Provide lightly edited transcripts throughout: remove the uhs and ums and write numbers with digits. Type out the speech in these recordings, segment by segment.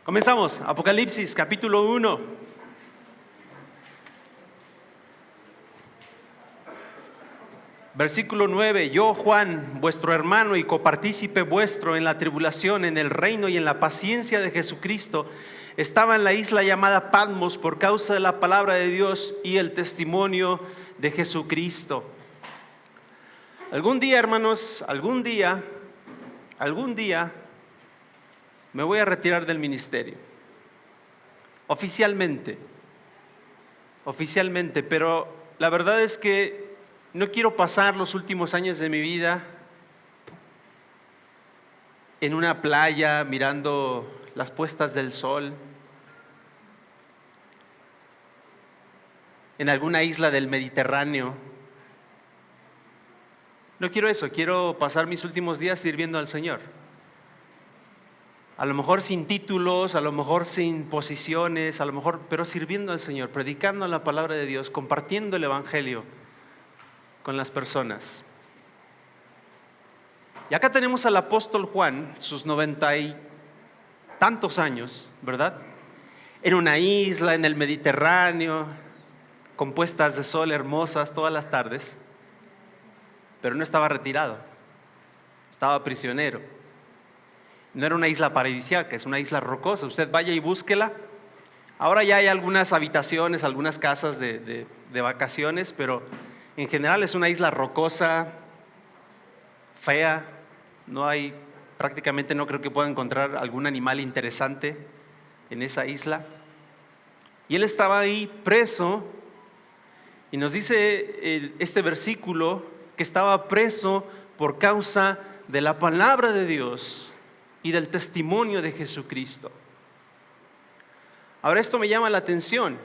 Comenzamos, Apocalipsis, capítulo 1. Versículo 9. Yo, Juan, vuestro hermano y copartícipe vuestro en la tribulación, en el reino y en la paciencia de Jesucristo, estaba en la isla llamada Patmos por causa de la palabra de Dios y el testimonio de Jesucristo. Algún día, hermanos, algún día me voy a retirar del ministerio. Oficialmente, pero la verdad es que no quiero pasar los últimos años de mi vida en una playa mirando las puestas del sol, en alguna isla del Mediterráneo. No quiero eso, quiero pasar mis últimos días sirviendo al Señor. A lo mejor sin títulos, a lo mejor sin posiciones, pero sirviendo al Señor, predicando la palabra de Dios, compartiendo el Evangelio con las personas. Y acá tenemos al apóstol Juan, sus 90 y tantos años, ¿verdad? En una isla, en el Mediterráneo, con puestas de sol hermosas todas las tardes, pero no estaba retirado, estaba prisionero. No era una isla paradisíaca, es una isla rocosa. Usted vaya y búsquela. Ahora ya hay algunas habitaciones, algunas casas de vacaciones, pero en general es una isla rocosa, fea. Prácticamente no creo que pueda encontrar algún animal interesante en esa isla. Y él estaba ahí preso, y nos dice este versículo que estaba preso por causa de la palabra de Dios y del testimonio de Jesucristo. Ahora, esto me llama la atención,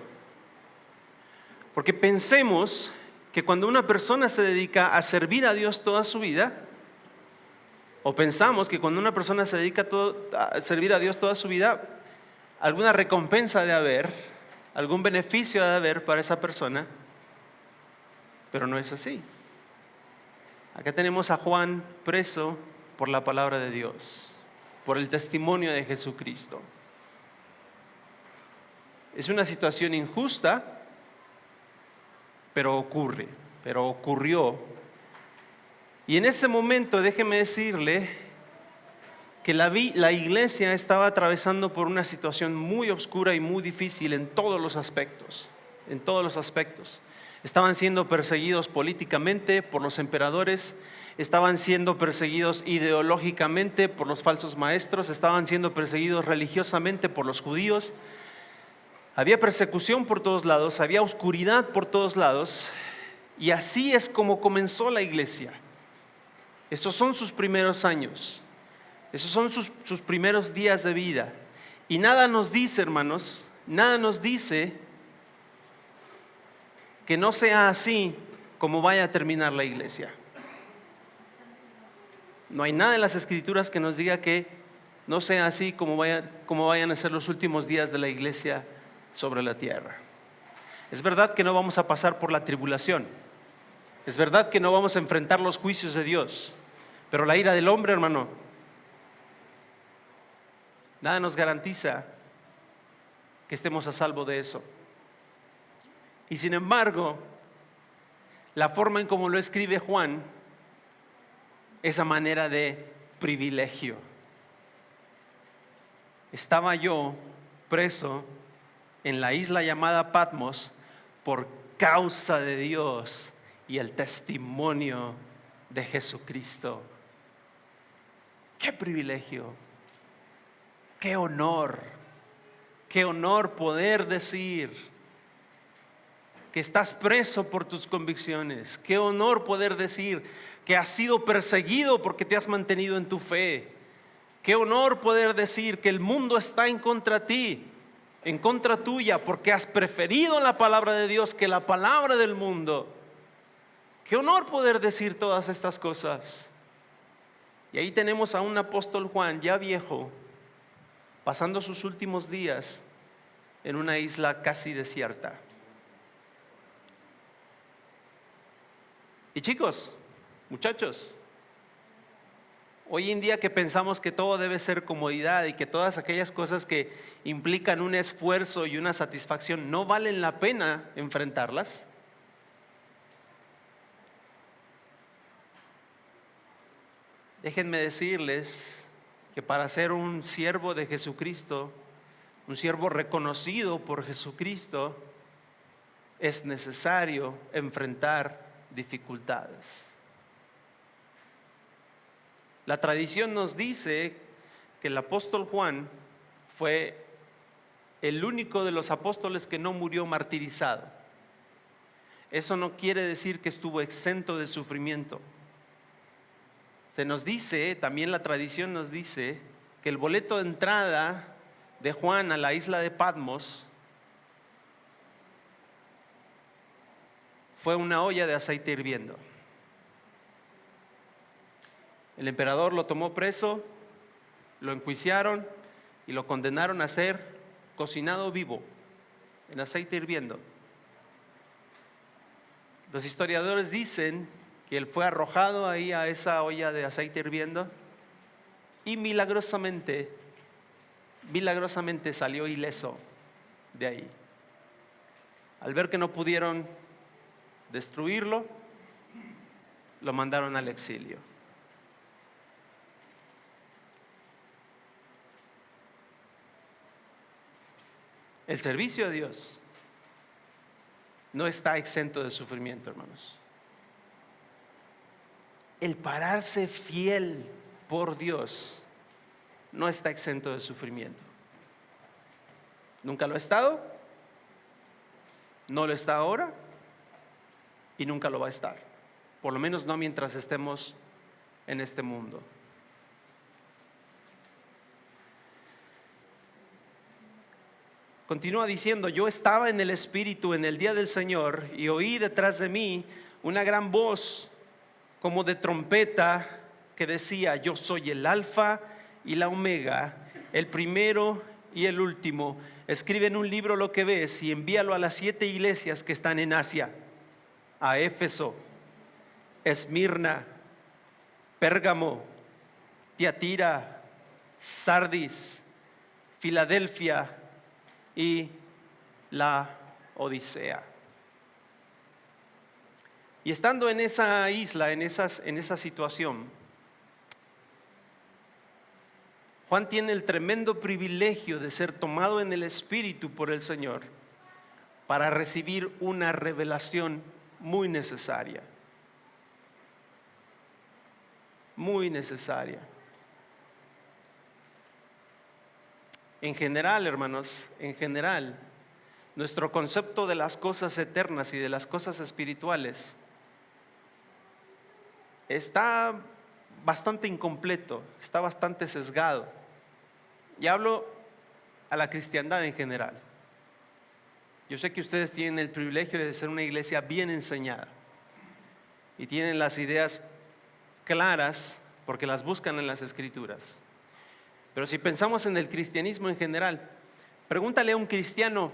porque pensemos que cuando una persona se dedica a servir a Dios toda su vida, o pensamos que cuando una persona se dedica a servir a Dios toda su vida, alguna recompensa debe haber, algún beneficio debe haber para esa persona, pero no es así. Acá tenemos a Juan preso por la palabra de Dios, por el testimonio de Jesucristo. Es una situación injusta, pero ocurrió. Y en ese momento, déjeme decirle que la iglesia estaba atravesando por una situación muy oscura y muy difícil en todos los aspectos. Estaban siendo perseguidos políticamente por los emperadores, estaban siendo perseguidos ideológicamente por los falsos maestros, estaban siendo perseguidos religiosamente por los judíos. Había persecución por todos lados, había oscuridad por todos lados, y así es como comenzó la iglesia. Estos son sus primeros años, esos son sus primeros días de vida. Y nada nos dice, hermanos, que no sea así como vaya a terminar la iglesia. No hay nada en las Escrituras que nos diga que no sea así como vayan a ser los últimos días de la iglesia sobre la tierra. Es verdad que no vamos a pasar por la tribulación. Es verdad que no vamos a enfrentar los juicios de Dios. Pero la ira del hombre, hermano, nada nos garantiza que estemos a salvo de eso. Y sin embargo, la forma en cómo lo escribe Juan, esa manera de privilegio. Estaba yo preso en la isla llamada Patmos por causa de Dios y el testimonio de Jesucristo. ¡Qué privilegio! ¡Qué honor! ¡Qué honor poder decir que estás preso por tus convicciones! ¡Qué honor poder decir que has sido perseguido porque te has mantenido en tu fe! ¡Qué honor poder decir que el mundo está en contra ti, en contra tuya, porque has preferido la palabra de Dios que la palabra del mundo! ¡Qué honor poder decir todas estas cosas! Y ahí tenemos a un apóstol Juan, ya viejo, pasando sus últimos días en una isla casi desierta. Y chicos, muchachos, Hoy en día que pensamos que todo debe ser comodidad y que todas aquellas cosas que implican un esfuerzo y una satisfacción no valen la pena enfrentarlas. Déjenme decirles que para ser un siervo de Jesucristo, un siervo reconocido por Jesucristo, es necesario enfrentar dificultades. La tradición nos dice que el apóstol Juan fue el único de los apóstoles que no murió martirizado. Eso no quiere decir que estuvo exento de sufrimiento. Se nos dice, también la tradición nos dice, que el boleto de entrada de Juan a la isla de Patmos fue una olla de aceite hirviendo. El emperador lo tomó preso, lo enjuiciaron y lo condenaron a ser cocinado vivo, en aceite hirviendo. Los historiadores dicen que él fue arrojado ahí a esa olla de aceite hirviendo y milagrosamente salió ileso de ahí. Al ver que no pudieron destruirlo, lo mandaron al exilio. El servicio a Dios no está exento de sufrimiento, hermanos. El pararse fiel por Dios no está exento de sufrimiento. Nunca lo ha estado, no lo está ahora y nunca lo va a estar. Por lo menos no mientras estemos en este mundo. Continúa diciendo: yo estaba en el Espíritu en el día del Señor y oí detrás de mí una gran voz como de trompeta que decía: yo soy el Alfa y la Omega, el primero y el último. Escribe en un libro lo que ves y envíalo a las 7 iglesias que están en Asia: a Éfeso, Esmirna, Pérgamo, Tiatira, Sardis, Filadelfia y la Odisea. Y estando en esa isla, en esa situación, Juan tiene el tremendo privilegio de ser tomado en el Espíritu por el Señor para recibir una revelación muy necesaria. Muy necesaria. En general, hermanos, nuestro concepto de las cosas eternas y de las cosas espirituales está bastante incompleto, está bastante sesgado. Y hablo a la cristiandad en general. Yo sé que ustedes tienen el privilegio de ser una iglesia bien enseñada y tienen las ideas claras porque las buscan en las Escrituras. Pero si pensamos en el cristianismo en general, pregúntale a un cristiano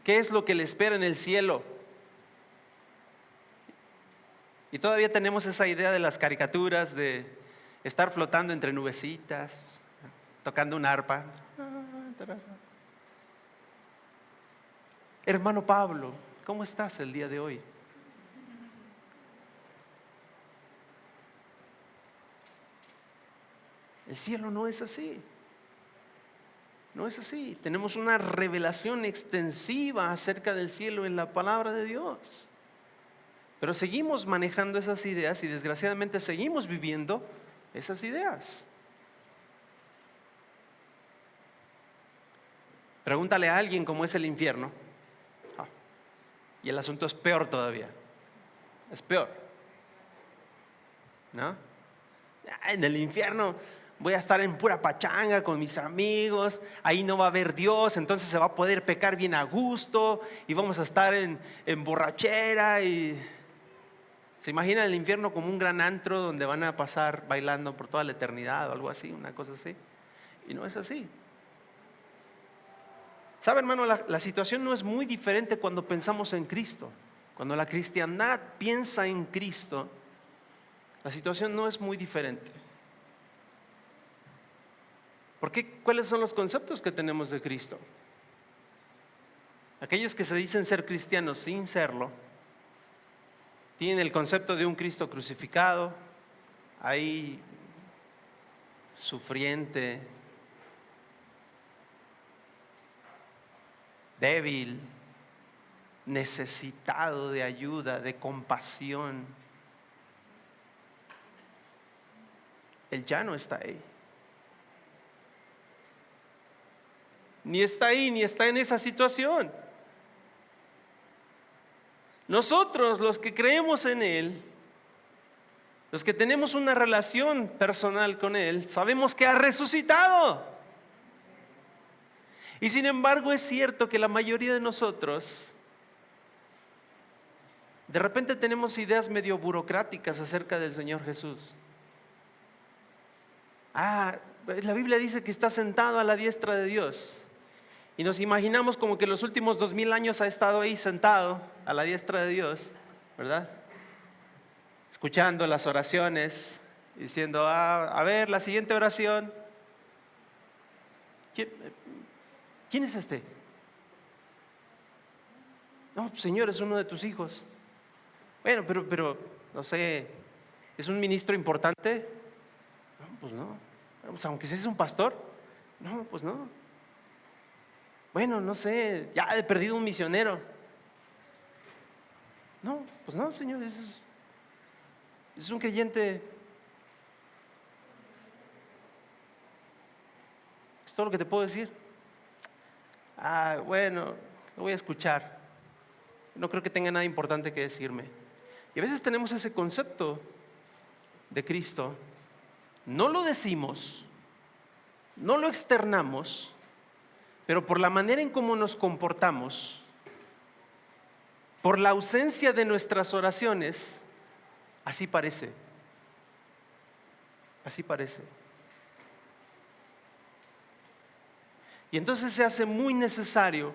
qué es lo que le espera en el cielo. Y todavía tenemos esa idea de las caricaturas de estar flotando entre nubecitas, tocando un arpa. Hermano Pablo, ¿cómo estás el día de hoy? El cielo no es así. No es así. Tenemos una revelación extensiva acerca del cielo en la palabra de Dios. Pero seguimos manejando esas ideas y desgraciadamente seguimos viviendo esas ideas. Pregúntale a alguien cómo es el infierno. Y el asunto es peor todavía. Es peor. ¿No? En el infierno voy a estar en pura pachanga con mis amigos, ahí no va a haber Dios, entonces se va a poder pecar bien a gusto y vamos a estar en borrachera. Y ¿se imagina el infierno como un gran antro donde van a pasar bailando por toda la eternidad o algo así, una cosa así? Y no es así. ¿Sabe, hermano? La situación no es muy diferente cuando pensamos en Cristo. Cuando la cristiandad piensa en Cristo, la situación no es muy diferente. ¿Por qué? ¿Cuáles son los conceptos que tenemos de Cristo? Aquellos que se dicen ser cristianos sin serlo, tienen el concepto de un Cristo crucificado, ahí sufriente, débil, necesitado de ayuda, de compasión. Él ya no está ahí. Ni está ahí, ni está en esa situación. Nosotros, los que creemos en Él, los que tenemos una relación personal con Él, sabemos que ha resucitado. Y sin embargo es cierto que la mayoría de nosotros de repente tenemos ideas medio burocráticas acerca del Señor Jesús. La Biblia dice que está sentado a la diestra de Dios. Y nos imaginamos como que los últimos 2000 años ha estado ahí sentado a la diestra de Dios, ¿verdad? Escuchando las oraciones, diciendo, a ver, la siguiente oración. ¿Quién es este? No, Señor, es uno de tus hijos. Bueno, pero no sé, ¿es un ministro importante? No, pues no. Pues aunque seas un pastor, no, pues no. Bueno, no sé, ya he perdido un misionero. No, pues no, Señor, es un creyente. Es todo lo que te puedo decir. Bueno, lo voy a escuchar. No creo que tenga nada importante que decirme. Y a veces tenemos ese concepto de Cristo. No lo decimos, no lo externamos, pero por la manera en cómo nos comportamos, por la ausencia de nuestras oraciones, así parece. Así parece. Y entonces se hace muy necesario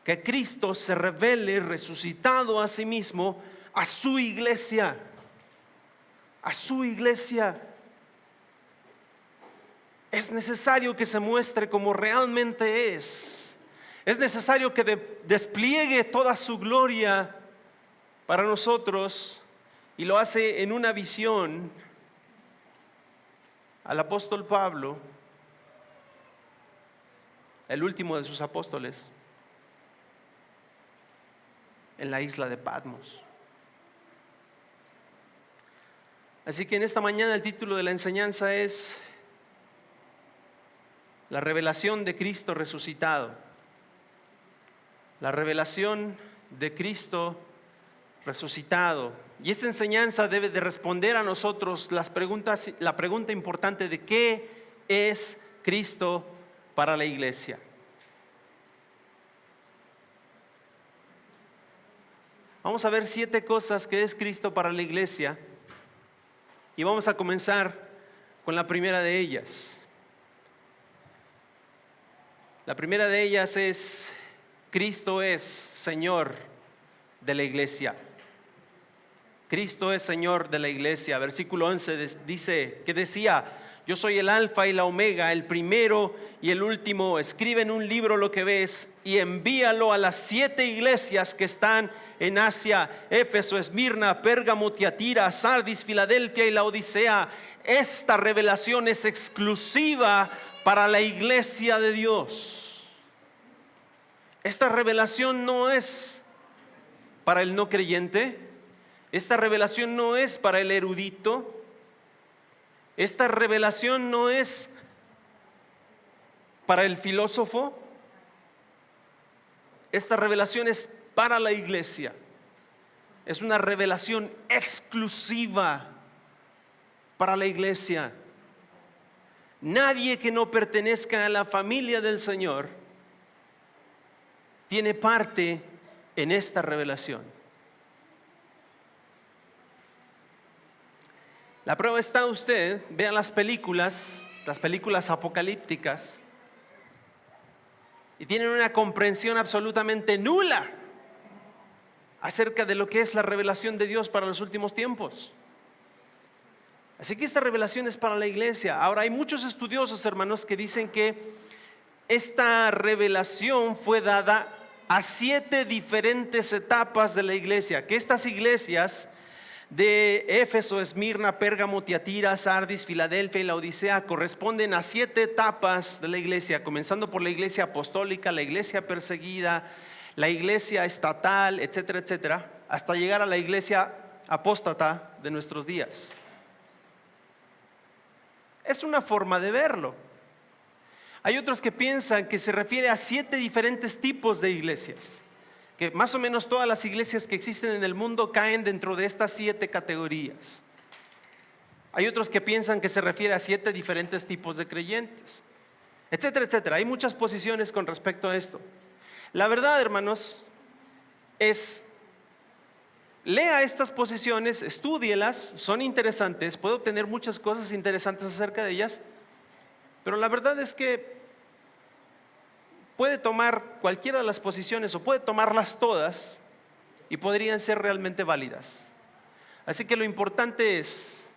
que Cristo se revele resucitado a sí mismo a su iglesia. A su iglesia. Es necesario que se muestre como realmente es. Es necesario que despliegue toda su gloria para nosotros, y lo hace en una visión al apóstol Pablo, el último de sus apóstoles, en la isla de Patmos. Así que en esta mañana el título de la enseñanza es la revelación de Cristo resucitado. La revelación de Cristo resucitado. Y esta enseñanza debe de responder a nosotros la pregunta importante de qué es Cristo para la iglesia. Vamos a ver 7 cosas que es Cristo para la iglesia, y vamos a comenzar con la primera de ellas. La primera de ellas es: Cristo es Señor de la iglesia. Cristo es Señor de la iglesia. Versículo 11 dice, que decía: yo soy el alfa y la omega, el primero y el último. Escribe en un libro lo que ves y envíalo a las 7 iglesias que están en Asia: Éfeso, Esmirna, Pérgamo, Tiatira, Sardis, Filadelfia y Laodicea. Esta revelación es exclusiva para la iglesia de Dios. Esta revelación no es para el no creyente. Esta revelación no es para el erudito. Esta revelación no es para el filósofo. Esta revelación es para la iglesia. Es una revelación exclusiva para la iglesia. Nadie que no pertenezca a la familia del Señor tiene parte en esta revelación. La prueba está: usted vea las películas apocalípticas, y tienen una comprensión absolutamente nula acerca de lo que es la revelación de Dios para los últimos tiempos. Así que esta revelación es para la iglesia. Ahora, hay muchos estudiosos, hermanos, que dicen que esta revelación fue dada a 7 diferentes etapas de la iglesia, que estas iglesias de Éfeso, Esmirna, Pérgamo, Tiatira, Sardis, Filadelfia y la Odisea corresponden a 7 etapas de la iglesia, comenzando por la iglesia apostólica, la iglesia perseguida, la iglesia estatal, etcétera, etcétera, hasta llegar a la iglesia apóstata de nuestros días. Es una forma de verlo. Hay otros que piensan que se refiere a 7 diferentes tipos de iglesias, que más o menos todas las iglesias que existen en el mundo caen dentro de estas 7 categorías. Hay otros que piensan que se refiere a 7 diferentes tipos de creyentes, etcétera, etcétera. Hay muchas posiciones con respecto a esto. La verdad, hermanos, es: lea estas posiciones, estúdielas, son interesantes, puede obtener muchas cosas interesantes acerca de ellas, pero la verdad es que puede tomar cualquiera de las posiciones o puede tomarlas todas y podrían ser realmente válidas. Así que lo importante es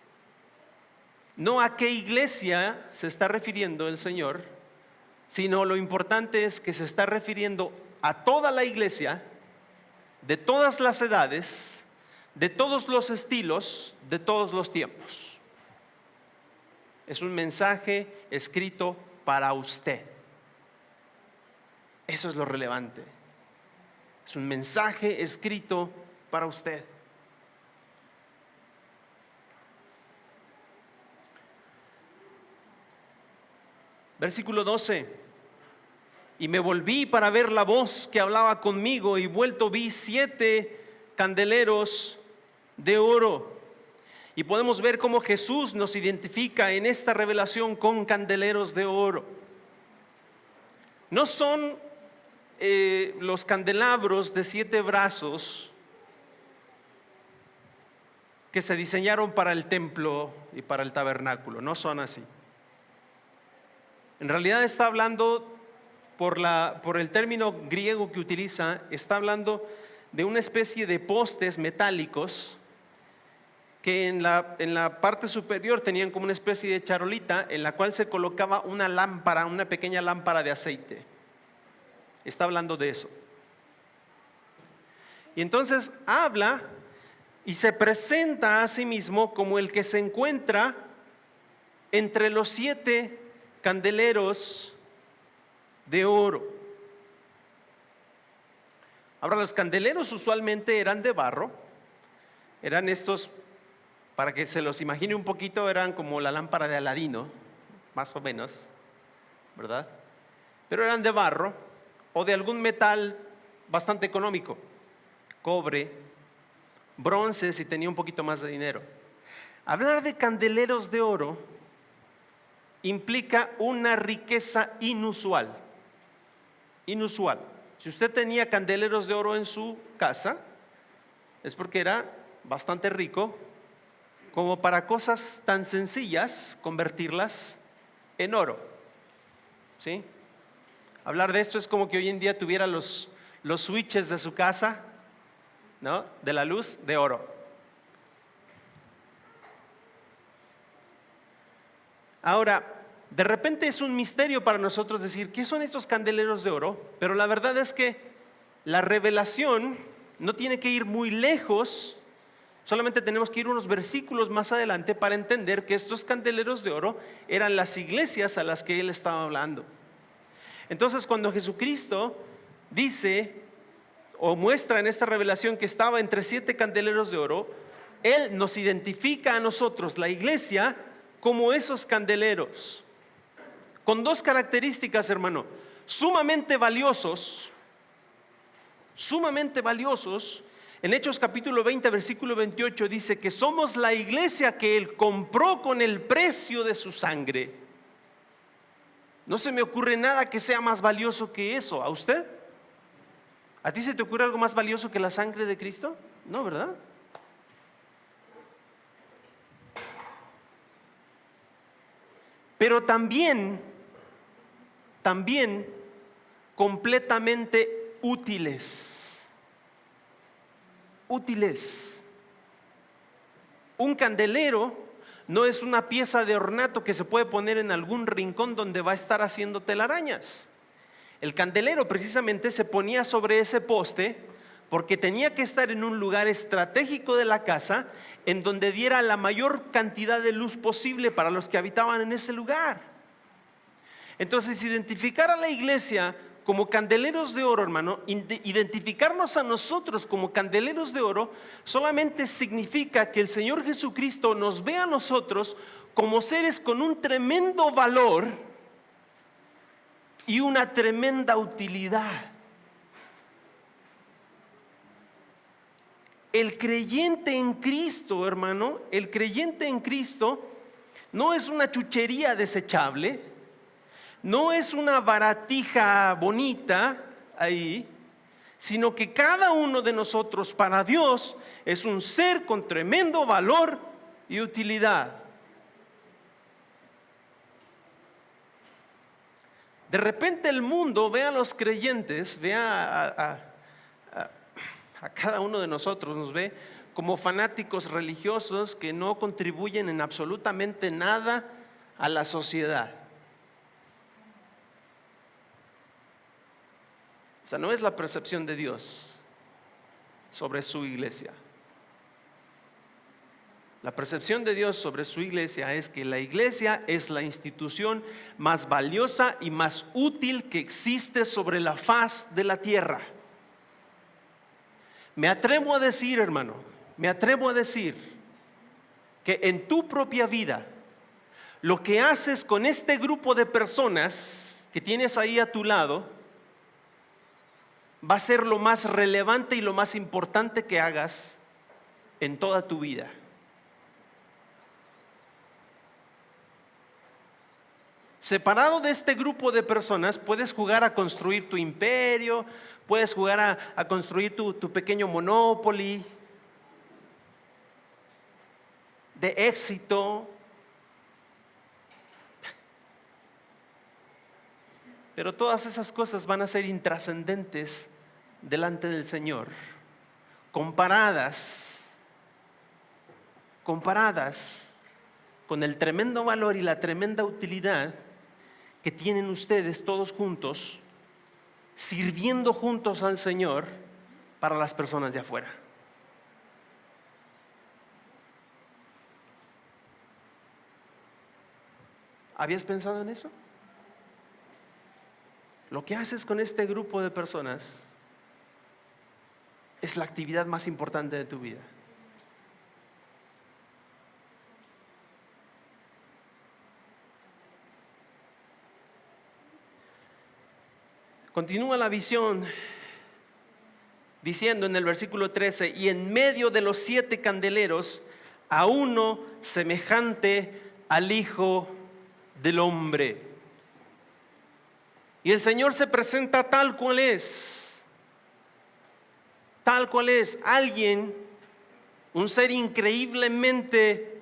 no a qué iglesia se está refiriendo el Señor, sino lo importante es que se está refiriendo a toda la iglesia, de todas las edades, de todos los estilos, de todos los tiempos. Es un mensaje escrito para usted. Eso es lo relevante. Es un mensaje escrito para usted. Versículo 12: y me volví para ver la voz que hablaba conmigo, y vuelto vi 7 candeleros de oro. Y podemos ver cómo Jesús nos identifica en esta revelación con candeleros de oro. No son los candelabros de 7 brazos que se diseñaron para el templo y para el tabernáculo, no son así. En realidad está hablando, por el término griego que utiliza, está hablando de una especie de postes metálicos que en la parte superior tenían como una especie de charolita en la cual se colocaba una lámpara, una pequeña lámpara de aceite. Está hablando de eso. Y entonces habla y se presenta a sí mismo como el que se encuentra entre los 7 candeleros de oro. Ahora, los candeleros usualmente eran de barro, eran estos, para que se los imagine un poquito, eran como la lámpara de Aladino, más o menos, ¿verdad? Pero eran de barro o de algún metal bastante económico, cobre, bronce si tenía un poquito más de dinero. Hablar de candeleros de oro implica una riqueza inusual. Si usted tenía candeleros de oro en su casa, es porque era bastante rico, como para cosas tan sencillas convertirlas en oro. ¿Sí? Hablar de esto es como que hoy en día tuviera los switches de su casa, ¿no?, de la luz, de oro. Ahora, de repente es un misterio para nosotros decir, ¿qué son estos candeleros de oro? Pero la verdad es que la revelación no tiene que ir muy lejos, solamente tenemos que ir unos versículos más adelante para entender que estos candeleros de oro eran las iglesias a las que él estaba hablando. Entonces, cuando Jesucristo dice o muestra en esta revelación que estaba entre 7 candeleros de oro, él nos identifica a nosotros, la iglesia, como esos candeleros, con 2 características, hermano: sumamente valiosos. En Hechos capítulo 20, versículo 28 dice que somos la iglesia que él compró con el precio de su sangre. No se me ocurre nada que sea más valioso que eso. ¿A usted? ¿A ti se te ocurre algo más valioso que la sangre de Cristo? No, ¿verdad? Pero también completamente útiles. Un candelero no es una pieza de ornato que se puede poner en algún rincón donde va a estar haciendo telarañas. El candelero precisamente se ponía sobre ese poste porque tenía que estar en un lugar estratégico de la casa en donde diera la mayor cantidad de luz posible para los que habitaban en ese lugar. Entonces, identificar a la iglesia como candeleros de oro, hermano, identificarnos a nosotros como candeleros de oro, solamente significa que el Señor Jesucristo nos ve a nosotros como seres con un tremendo valor y una tremenda utilidad. El creyente en Cristo, hermano, el creyente en Cristo no es una chuchería desechable, no es una baratija bonita ahí, sino que cada uno de nosotros para Dios es un ser con tremendo valor y utilidad. De repente el mundo ve a los creyentes, ve a cada uno de nosotros, nos ve como fanáticos religiosos que no contribuyen en absolutamente nada a la sociedad. Esa no es la percepción de Dios sobre su iglesia. La percepción de Dios sobre su iglesia es que la iglesia es la institución más valiosa y más útil que existe sobre la faz de la tierra. Me atrevo a decir, hermano, me atrevo a decir que en tu propia vida, lo que haces con este grupo de personas que tienes ahí a tu lado, va a ser lo más relevante y lo más importante que hagas en toda tu vida. Separado de este grupo de personas, puedes jugar a construir tu imperio, puedes jugar a construir tu pequeño Monopoly de éxito. Pero todas esas cosas van a ser intrascendentes delante del Señor, comparadas con el tremendo valor y la tremenda utilidad que tienen ustedes todos juntos, sirviendo juntos al Señor para las personas de afuera. ¿Habías pensado en eso? Lo que haces con este grupo de personas es la actividad más importante de tu vida. Continúa la visión diciendo en el versículo 13: y en medio de los 7 candeleros a uno semejante al Hijo del Hombre. Y el Señor se presenta tal cual es, alguien, un ser increíblemente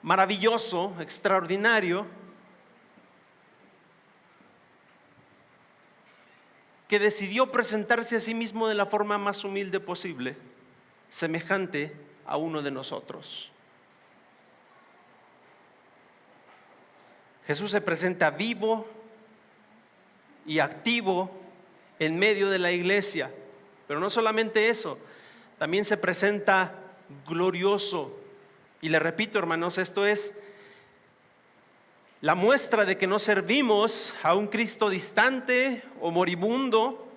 maravilloso, extraordinario, que decidió presentarse a sí mismo de la forma más humilde posible, semejante a uno de nosotros. Jesús se presenta vivo y activo en medio de la iglesia, pero no solamente eso, también se presenta glorioso. Y le repito, hermanos, esto es la muestra de que no servimos a un Cristo distante o moribundo.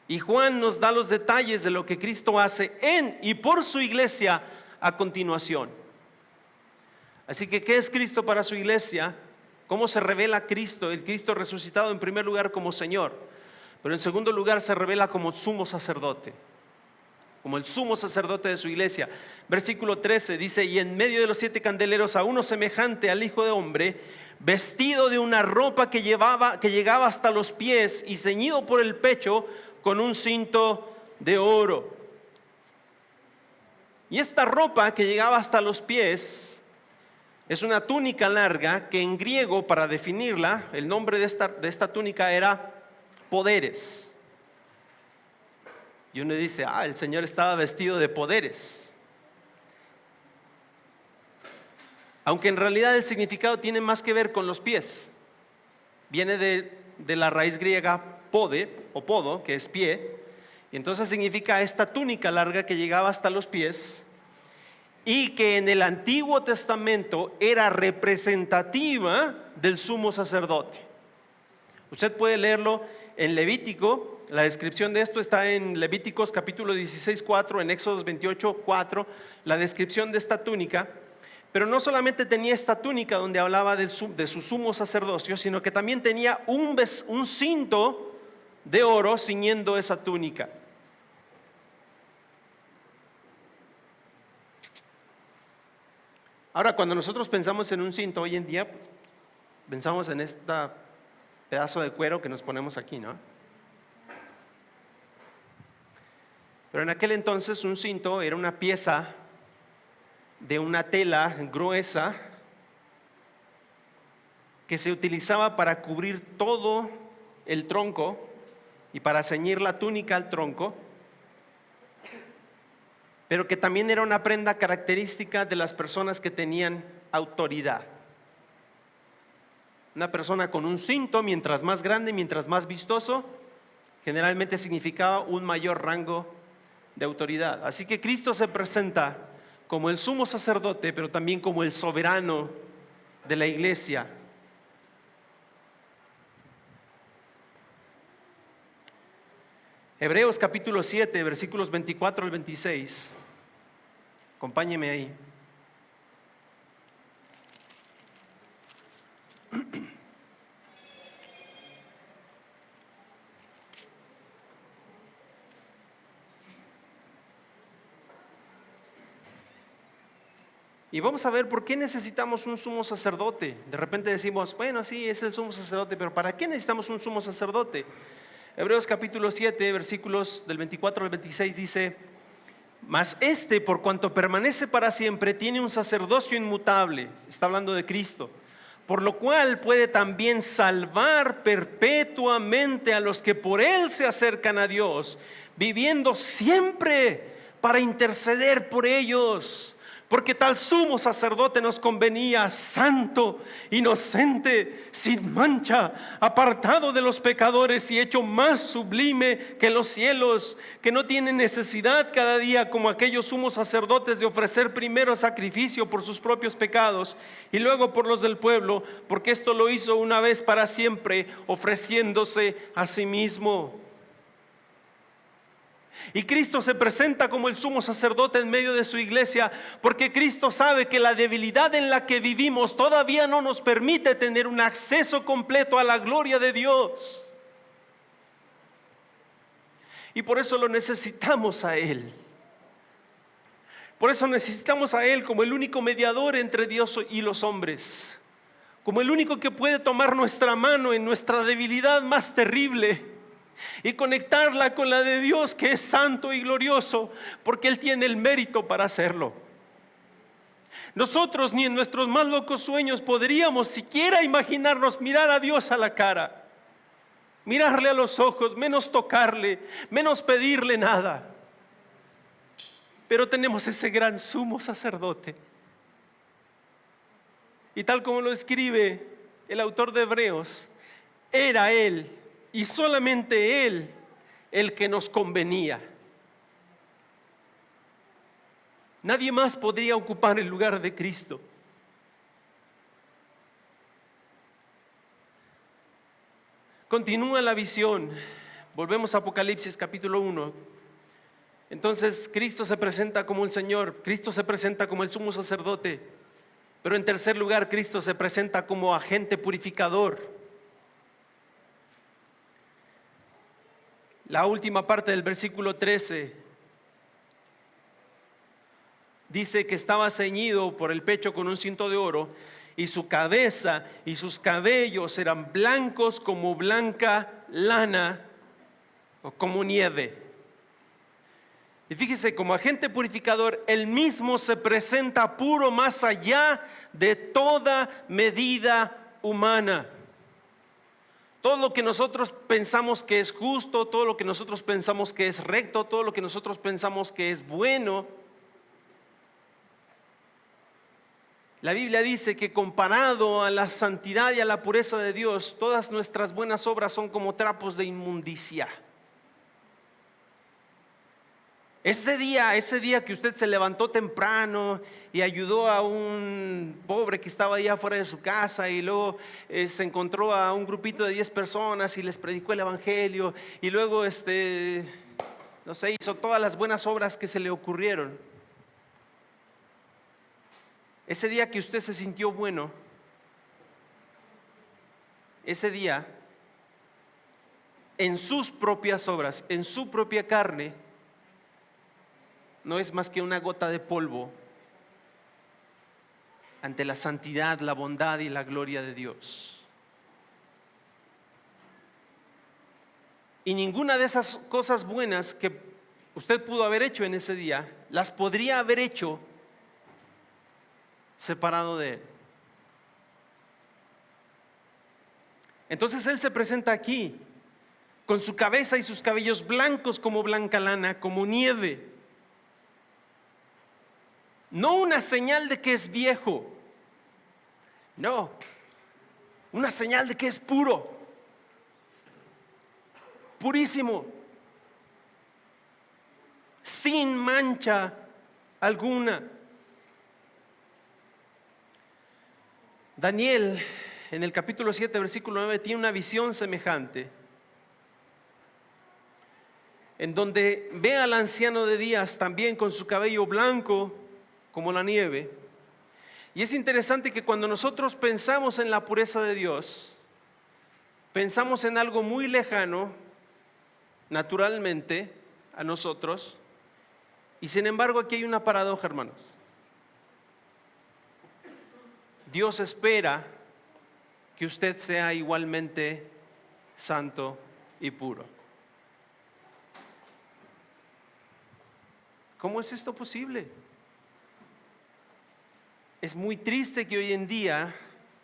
Y Juan nos da los detalles de lo que Cristo hace en y por su iglesia a continuación. Así que, ¿qué es Cristo para su iglesia? ¿Cómo se revela Cristo? El Cristo resucitado, en primer lugar como Señor, pero en segundo lugar se revela como sumo sacerdote, como el sumo sacerdote de su iglesia. Versículo 13 dice: y en medio de los 7 candeleros a uno semejante al Hijo de Hombre, vestido de una ropa que llegaba hasta los pies y ceñido por el pecho con un cinto de oro. Y esta ropa que llegaba hasta los pies es una túnica larga que en griego, para definirla, el nombre de esta túnica era poderes. Y uno dice: el Señor estaba vestido de poderes. aunque en realidad el significado tiene más que ver con los pies. Viene de la raíz griega pode o podo, que es pie, y entonces significa esta túnica larga que llegaba hasta los pies y que en el Antiguo Testamento era representativa del sumo sacerdote. Usted puede leerlo en Levítico, la descripción de esto está en Levíticos capítulo 16, 4, en Éxodos 28, 4, la descripción de esta túnica. Pero no solamente tenía esta túnica donde hablaba de su sumo sacerdocio, sino que también tenía un cinto de oro ciñendo esa túnica. Ahora, cuando nosotros pensamos en un cinto hoy en día, pues, pensamos en este pedazo de cuero que nos ponemos aquí, ¿no? Pero en aquel entonces un cinto era una pieza de una tela gruesa que se utilizaba para cubrir todo el tronco y para ceñir la túnica al tronco, pero que también era una prenda característica de las personas que tenían autoridad. Una persona con un cinto, mientras más grande, mientras más vistoso, generalmente significaba un mayor rango de autoridad. Así que Cristo se presenta como el sumo sacerdote, pero también como el soberano de la iglesia. Hebreos capítulo 7, versículos 24 al 26. Acompáñeme ahí. Y vamos a ver por qué necesitamos un sumo sacerdote. De repente decimos, bueno, sí, es el sumo sacerdote, pero ¿para qué necesitamos un sumo sacerdote? Hebreos capítulo 7, versículos del 24 al 26 dice: mas por cuanto permanece para siempre, tiene un sacerdocio inmutable. Está hablando de Cristo. Por lo cual puede también salvar perpetuamente a los que por él se acercan a Dios, viviendo siempre para interceder por ellos. Porque tal sumo sacerdote nos convenía, santo, inocente, sin mancha, apartado de los pecadores y hecho más sublime que los cielos, que no tiene necesidad cada día como aquellos sumos sacerdotes de ofrecer primero sacrificio por sus propios pecados y luego por los del pueblo, porque esto lo hizo una vez para siempre, ofreciéndose a sí mismo. Y Cristo se presenta como el sumo sacerdote en medio de su iglesia, porque Cristo sabe que la debilidad en la que vivimos todavía no nos permite tener un acceso completo a la gloria de Dios. Y por eso lo necesitamos a Él. Por eso necesitamos a Él como el único mediador entre Dios y los hombres, como el único que puede tomar nuestra mano en nuestra debilidad más terrible y conectarla con la de Dios, que es santo y glorioso, porque Él tiene el mérito para hacerlo. Nosotros ni en nuestros más locos sueños podríamos siquiera imaginarnos mirar a Dios a la cara, mirarle a los ojos, menos tocarle, menos pedirle nada. Pero tenemos ese gran sumo sacerdote, y tal como lo escribe el autor de Hebreos, era Él y solamente Él el que nos convenía. Nadie más podría ocupar el lugar de Cristo. Continúa la visión. Volvemos a Apocalipsis capítulo 1. Entonces Cristo se presenta como el Señor, Cristo se presenta como el sumo sacerdote, pero en tercer lugar Cristo se presenta como agente purificador. La última parte del versículo 13 dice que estaba ceñido por el pecho con un cinto de oro, y su cabeza y sus cabellos eran blancos como blanca lana o como nieve. Y fíjese, como agente purificador, Él mismo se presenta puro más allá de toda medida humana. Todo lo que nosotros pensamos que es justo, todo lo que nosotros pensamos que es recto, todo lo que nosotros pensamos que es bueno, La Biblia dice que comparado a la santidad y a la pureza de Dios, todas nuestras buenas obras son como trapos de inmundicia. Ese día que usted se levantó temprano y ayudó a un pobre que estaba allá afuera de su casa, y luego se encontró a un grupito de 10 personas y les predicó el evangelio, y luego no sé, hizo todas las buenas obras que se le ocurrieron. Ese día que usted se sintió bueno, ese día, en sus propias obras, en su propia carne, no es más que una gota de polvo ante la santidad, la bondad y la gloria de Dios. Y ninguna de esas cosas buenas que usted pudo haber hecho en ese día, las podría haber hecho separado de Él. Entonces Él se presenta aquí con su cabeza y sus cabellos blancos como blanca lana, como nieve. No una señal de que es viejo, no, una señal de que es puro, purísimo, sin mancha alguna. Daniel, en el capítulo 7, versículo 9, tiene una visión semejante, en donde ve al anciano de días también con su cabello blanco como la nieve. Y es interesante que cuando nosotros pensamos en la pureza de Dios, pensamos en algo muy lejano, naturalmente, a nosotros. Y sin embargo, aquí hay una paradoja, hermanos. Dios espera que usted sea igualmente santo y puro. ¿Cómo es esto posible? Es muy triste que hoy en día,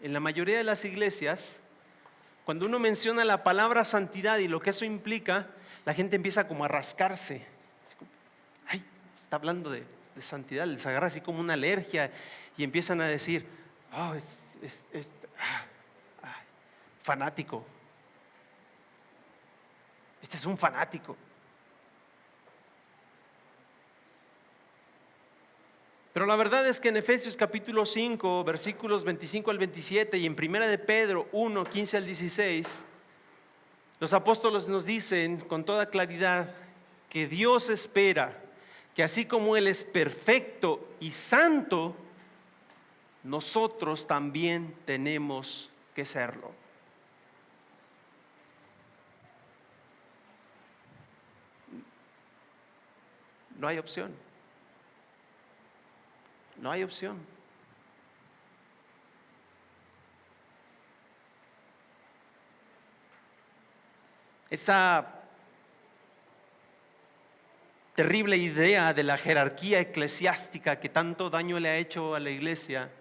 en la mayoría de las iglesias, cuando uno menciona la palabra santidad y lo que eso implica, la gente empieza como a rascarse. Ay, está hablando de santidad, les agarra así como una alergia y empiezan a decir, oh, fanático. Este es un fanático. Pero la verdad es que en Efesios capítulo 5, versículos 25 al 27 y en Primera de Pedro 1, 15 al 16, los apóstoles nos dicen con toda claridad que Dios espera que así como Él es perfecto y santo, nosotros también tenemos que serlo. No hay opción. No hay opción. Esa terrible idea de la jerarquía eclesiástica que tanto daño le ha hecho a la iglesia,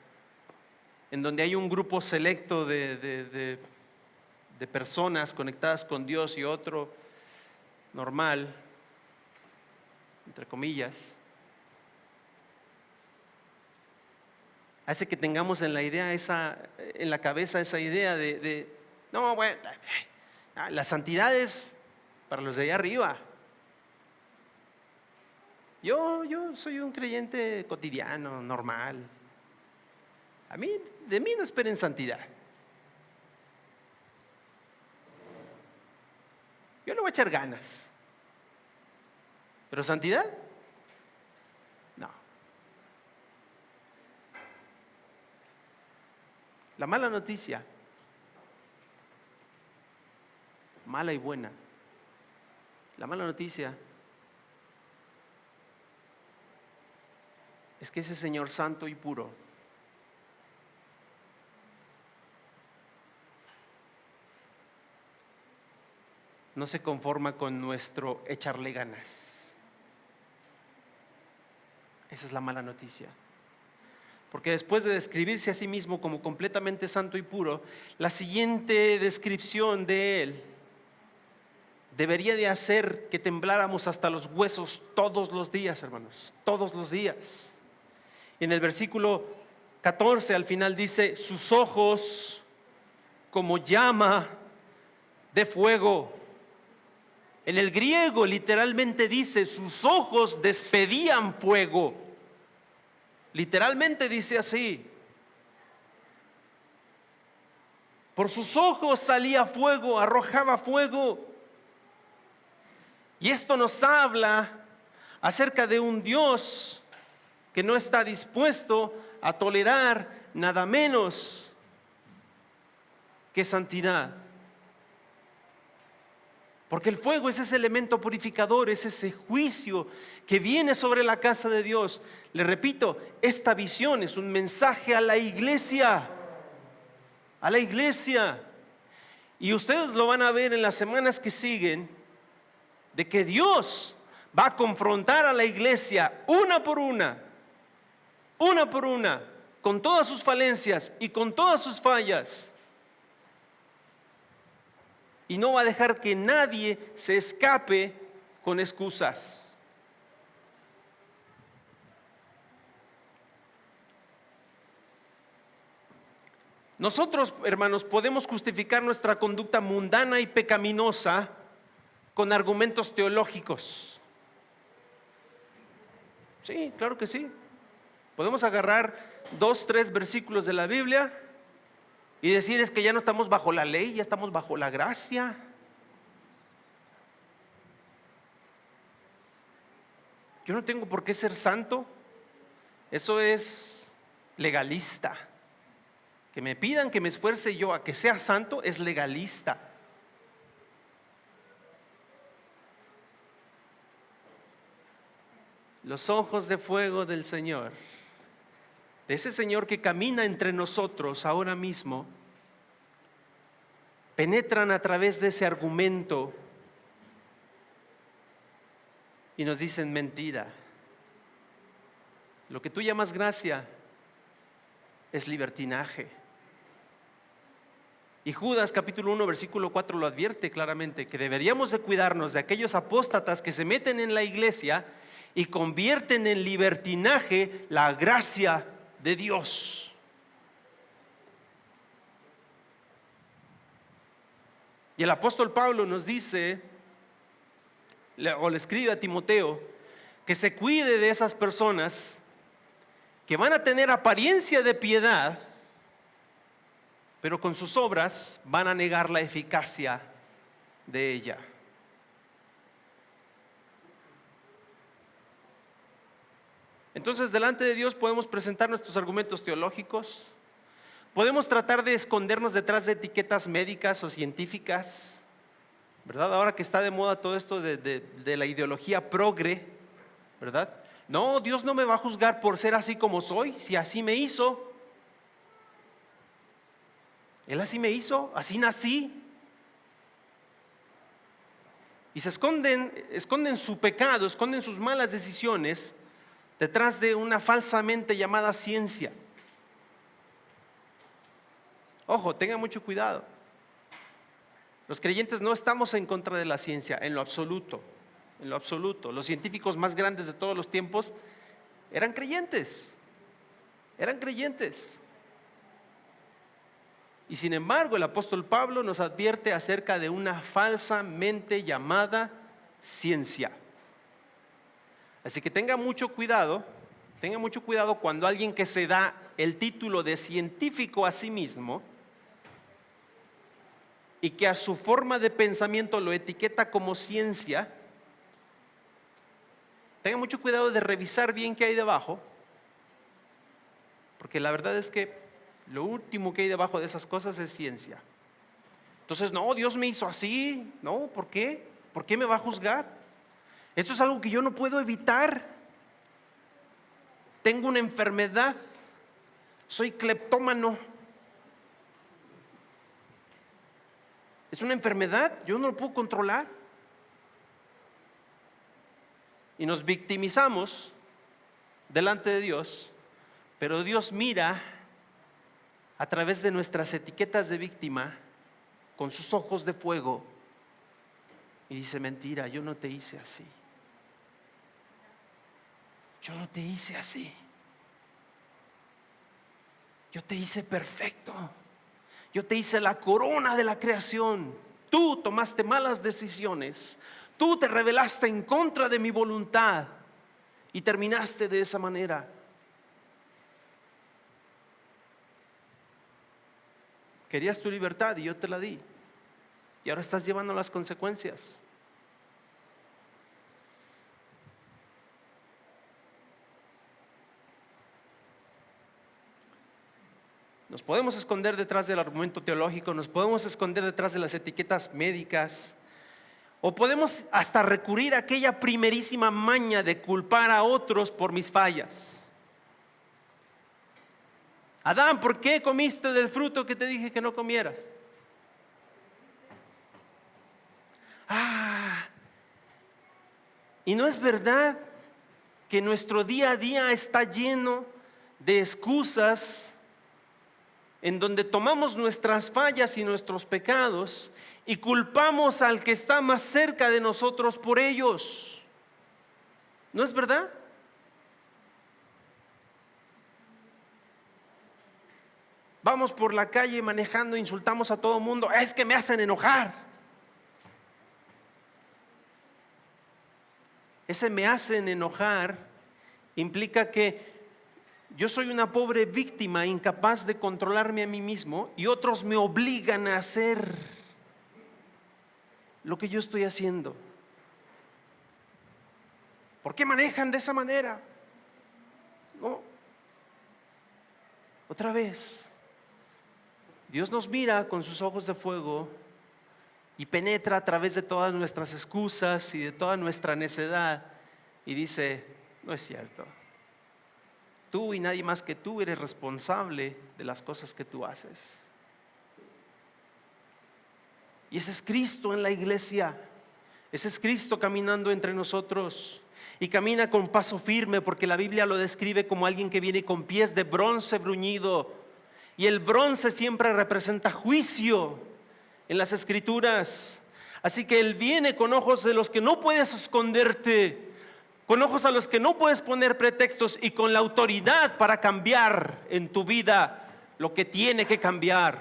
en donde hay un grupo selecto de personas conectadas con Dios y otro normal, entre comillas, hace que tengamos en la cabeza esa idea no, bueno, la santidad es para los de allá arriba. Yo soy un creyente cotidiano, normal. De mí no esperen santidad. Yo le voy a echar ganas. Pero santidad, no. La mala noticia, mala y buena. La mala noticia es que ese Señor santo y puro no se conforma con nuestro echarle ganas. Esa es la mala noticia. Porque después de describirse a sí mismo como completamente santo y puro, la siguiente descripción de Él debería de hacer que tembláramos hasta los huesos todos los días, hermanos, todos los días. En el versículo 14 al final dice, sus ojos como llama de fuego. En el griego literalmente dice, sus ojos despedían fuego. Literalmente dice así. Por sus ojos salía fuego, arrojaba fuego. Y esto nos habla acerca de un Dios que no está dispuesto a tolerar nada menos que santidad. Porque el fuego es ese elemento purificador, es ese juicio que viene sobre la casa de Dios. Le repito, esta visión es un mensaje a la iglesia. A la iglesia. Y ustedes lo van a ver en las semanas que siguen, de que Dios va a confrontar a la iglesia una por una, con todas sus falencias y con todas sus fallas. Y no va a dejar que nadie se escape con excusas. Nosotros, hermanos, podemos justificar nuestra conducta mundana y pecaminosa con argumentos teológicos. Sí, claro que sí. Podemos agarrar 2, 3 versículos de la Biblia y decir es que ya no estamos bajo la ley, ya estamos bajo la gracia. Yo no tengo por qué ser santo. Eso es legalista. Que me pidan que me esfuerce yo a que sea santo es legalista. Los ojos de fuego del Señor, de ese Señor que camina entre nosotros ahora mismo, penetran a través de ese argumento y nos dicen mentira. Lo que tú llamas gracia es libertinaje. Y Judas capítulo 1 versículo 4 lo advierte claramente, que deberíamos de cuidarnos de aquellos apóstatas que se meten en la iglesia y convierten en libertinaje la gracia de Dios. Y el apóstol Pablo nos dice, o le escribe a Timoteo, que se cuide de esas personas que van a tener apariencia de piedad, pero con sus obras van a negar la eficacia de ella. Entonces, delante de Dios podemos presentar nuestros argumentos teológicos, podemos tratar de escondernos detrás de etiquetas médicas o científicas, ¿verdad? Ahora que está de moda todo esto de la ideología progre, ¿verdad? No, Dios no me va a juzgar por ser así como soy, si así me hizo. Él así me hizo, así nací. Y se esconden su pecado, esconden sus malas decisiones detrás de una falsamente llamada ciencia. Ojo, tengan mucho cuidado. Los creyentes no estamos en contra de la ciencia, en lo absoluto. En lo absoluto. Los científicos más grandes de todos los tiempos eran creyentes. Eran creyentes. Y sin embargo, el apóstol Pablo nos advierte acerca de una falsamente llamada ciencia. Así que tenga mucho cuidado cuando alguien que se da el título de científico a sí mismo y que a su forma de pensamiento lo etiqueta como ciencia, tenga mucho cuidado de revisar bien qué hay debajo, porque la verdad es que lo último que hay debajo de esas cosas es ciencia. Entonces, no, Dios me hizo así, no, ¿por qué? ¿Por qué me va a juzgar? Esto es algo que yo no puedo evitar. Tengo una enfermedad, soy cleptómano. Es una enfermedad, yo no lo puedo controlar. Y nos victimizamos delante de Dios, pero Dios mira a través de nuestras etiquetas de víctima con sus ojos de fuego y dice: mentira, yo no te hice así. Yo no te hice así. Yo te hice perfecto. Yo te hice la corona de la creación. Tú tomaste malas decisiones. Tú te rebelaste en contra de mi voluntad y terminaste de esa manera. Querías tu libertad y yo te la di. Y ahora estás llevando las consecuencias. Nos podemos esconder detrás del argumento teológico, nos podemos esconder detrás de las etiquetas médicas, o podemos hasta recurrir a aquella primerísima maña de culpar a otros por mis fallas. Adán, ¿por qué comiste del fruto que te dije que no comieras? Y no es verdad que nuestro día a día está lleno de excusas en donde tomamos nuestras fallas y nuestros pecados y culpamos al que está más cerca de nosotros por ellos. ¿No es verdad? Vamos por la calle manejando, insultamos a todo mundo. Es que me hacen enojar. Ese me hacen enojar implica que yo soy una pobre víctima incapaz de controlarme a mí mismo y otros me obligan a hacer lo que yo estoy haciendo. ¿Por qué manejan de esa manera? No. Otra vez, Dios nos mira con sus ojos de fuego y penetra a través de todas nuestras excusas y de toda nuestra necedad y dice: no es cierto. Tú y nadie más que tú eres responsable de las cosas que tú haces. Y ese es Cristo en la iglesia. Ese es Cristo caminando entre nosotros. Y camina con paso firme, porque la Biblia lo describe como alguien que viene con pies de bronce bruñido. Y el bronce siempre representa juicio en las Escrituras. Así que Él viene con ojos de los que no puedes esconderte, con ojos a los que no puedes poner pretextos y con la autoridad para cambiar en tu vida lo que tiene que cambiar.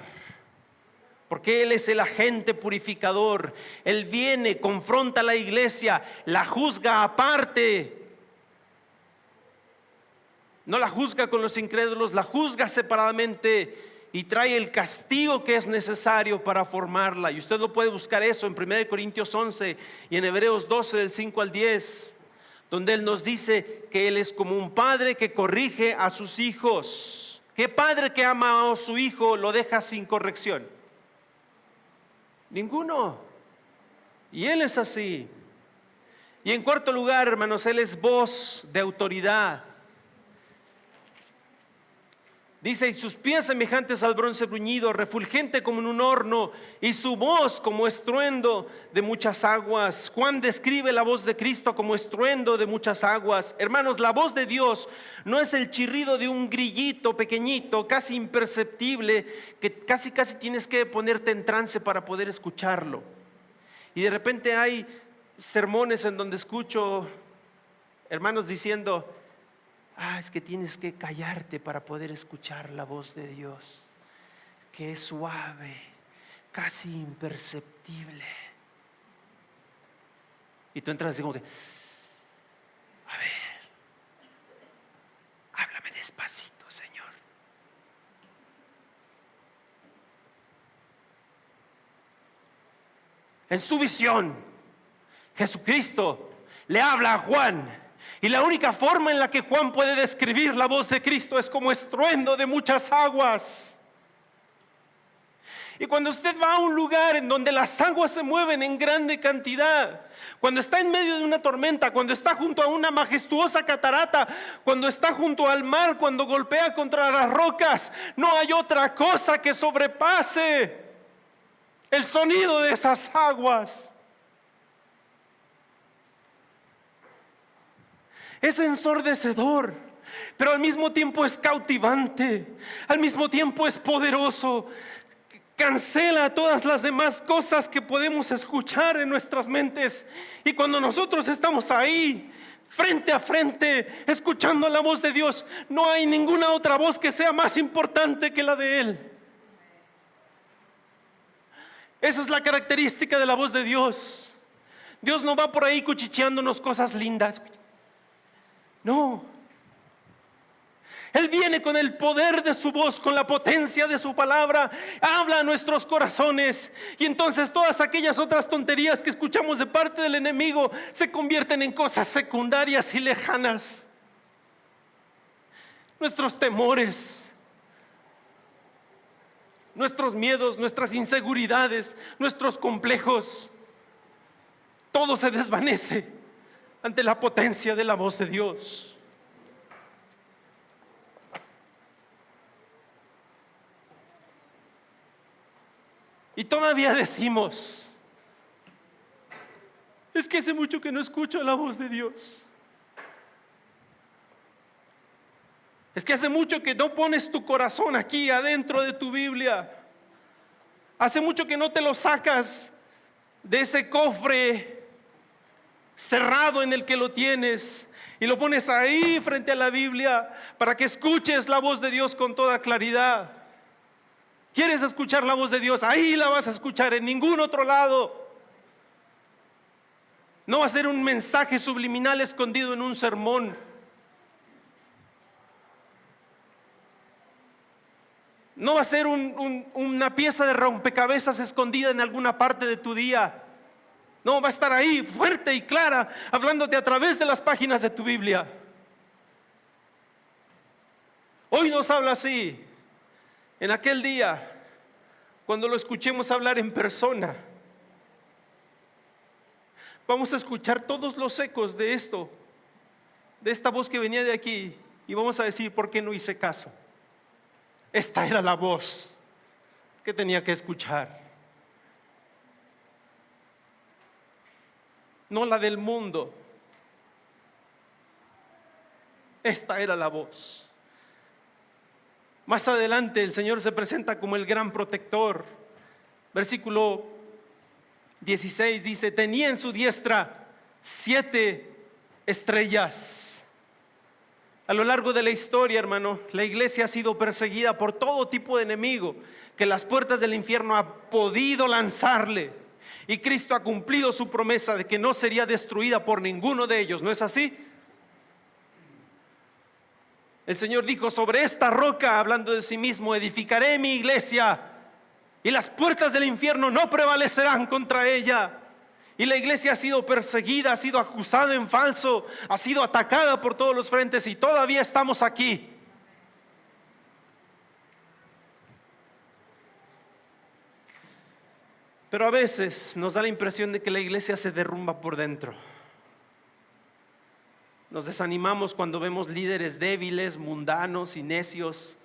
Porque Él es el agente purificador. Él viene, confronta a la iglesia, la juzga aparte. No la juzga con los incrédulos, la juzga separadamente y trae el castigo que es necesario para formarla. Y usted lo puede buscar eso en 1 Corintios 11 y en Hebreos 12 del 5 al 10. Donde Él nos dice que Él es como un padre que corrige a sus hijos. ¿Qué padre que ama a su hijo lo deja sin corrección? Ninguno. Y Él es así. Y en cuarto lugar, hermanos, Él es voz de autoridad. Dice: y sus pies semejantes al bronce bruñido, refulgente como en un horno, y su voz como estruendo de muchas aguas. Juan describe la voz de Cristo como estruendo de muchas aguas. Hermanos, la voz de Dios no es el chirrido de un grillito pequeñito, casi imperceptible, que casi tienes que ponerte en trance para poder escucharlo. Y de repente hay sermones en donde escucho hermanos diciendo: es que tienes que callarte para poder escuchar la voz de Dios, que es suave, casi imperceptible. Y tú entras así como que: a ver, háblame despacito, Señor. En su visión, Jesucristo le habla a Juan. Y la única forma en la que Juan puede describir la voz de Cristo es como estruendo de muchas aguas. Y cuando usted va a un lugar en donde las aguas se mueven en grande cantidad, cuando está en medio de una tormenta, cuando está junto a una majestuosa catarata, cuando está junto al mar, cuando golpea contra las rocas, no hay otra cosa que sobrepase el sonido de esas aguas. Es ensordecedor, pero al mismo tiempo es cautivante, al mismo tiempo es poderoso. cancela todas las demás cosas que podemos escuchar en nuestras mentes. Y cuando nosotros estamos ahí, frente a frente, escuchando la voz de Dios, no hay ninguna otra voz que sea más importante que la de Él. Esa es la característica de la voz de Dios. Dios no va por ahí cuchicheándonos cosas lindas. No. Él viene con el poder de su voz, con la potencia de su palabra, habla a nuestros corazones, y entonces todas aquellas otras tonterías que escuchamos de parte del enemigo se convierten en cosas secundarias y lejanas. Nuestros temores, nuestros miedos, nuestras inseguridades, nuestros complejos, todo se desvanece ante la potencia de la voz de Dios. Y todavía decimos, es que hace mucho que no escucho la voz de Dios. Es que hace mucho que no pones tu corazón aquí adentro de tu Biblia. Hace mucho que no te lo sacas de ese cofre cerrado en el que lo tienes y lo pones ahí frente a la Biblia para que escuches la voz de Dios con toda claridad. ¿Quieres escuchar la voz de Dios? Ahí la vas a escuchar, en ningún otro lado. No va a ser un mensaje subliminal escondido en un sermón. No va a ser una pieza de rompecabezas escondida en alguna parte de tu día. No, va a estar ahí fuerte y clara, hablándote a través de las páginas de tu Biblia. Hoy nos habla así. En aquel día, cuando lo escuchemos hablar en persona, vamos a escuchar todos los ecos de esto, de esta voz que venía de aquí, y vamos a decir, ¿por qué no hice caso? Esta era la voz que tenía que escuchar, no la del mundo. Esta era la voz. Más adelante el Señor se presenta como el gran protector. Versículo 16 dice, tenía en su diestra 7 estrellas. A lo largo de la historia, hermano, la iglesia ha sido perseguida por todo tipo de enemigo que las puertas del infierno han podido lanzarle. Y Cristo ha cumplido su promesa de que no sería destruida por ninguno de ellos. ¿No es así? El Señor dijo, sobre esta roca, hablando de sí mismo, edificaré mi iglesia y las puertas del infierno no prevalecerán contra ella. Y la iglesia ha sido perseguida, ha sido acusada en falso, ha sido atacada por todos los frentes y todavía estamos aquí. Pero a veces nos da la impresión de que la iglesia se derrumba por dentro. Nos desanimamos cuando vemos líderes débiles, mundanos y necios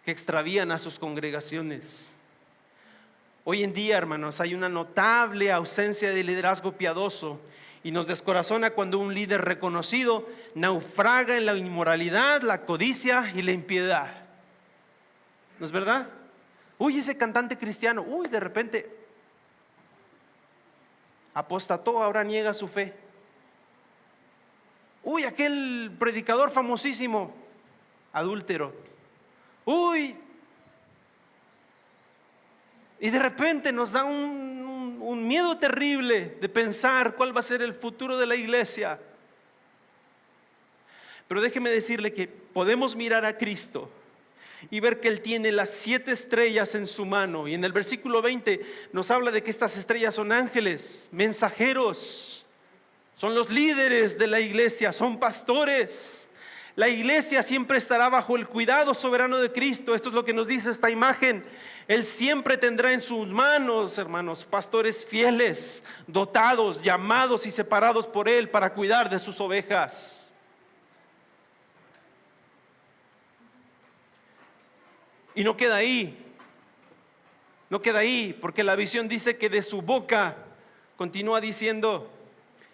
que extravían a sus congregaciones. Hoy en día, hermanos, hay una notable ausencia de liderazgo piadoso y nos descorazona cuando un líder reconocido naufraga en la inmoralidad, la codicia y la impiedad. ¿No es verdad? Uy, ese cantante cristiano, de repente apostató, ahora niega su fe. Aquel predicador famosísimo, adúltero. Y de repente nos da un miedo terrible de pensar cuál va a ser el futuro de la iglesia. Pero déjeme decirle que podemos mirar a Cristo y ver que Él tiene las 7 estrellas en su mano. Y en el versículo 20 nos habla de que estas estrellas son ángeles, mensajeros. Son los líderes de la iglesia, son pastores. La iglesia siempre estará bajo el cuidado soberano de Cristo. Esto es lo que nos dice esta imagen. Él siempre tendrá en sus manos, hermanos, pastores fieles, dotados, llamados y separados por Él para cuidar de sus ovejas. Y no queda ahí. No queda ahí, porque la visión dice que de su boca, continúa diciendo,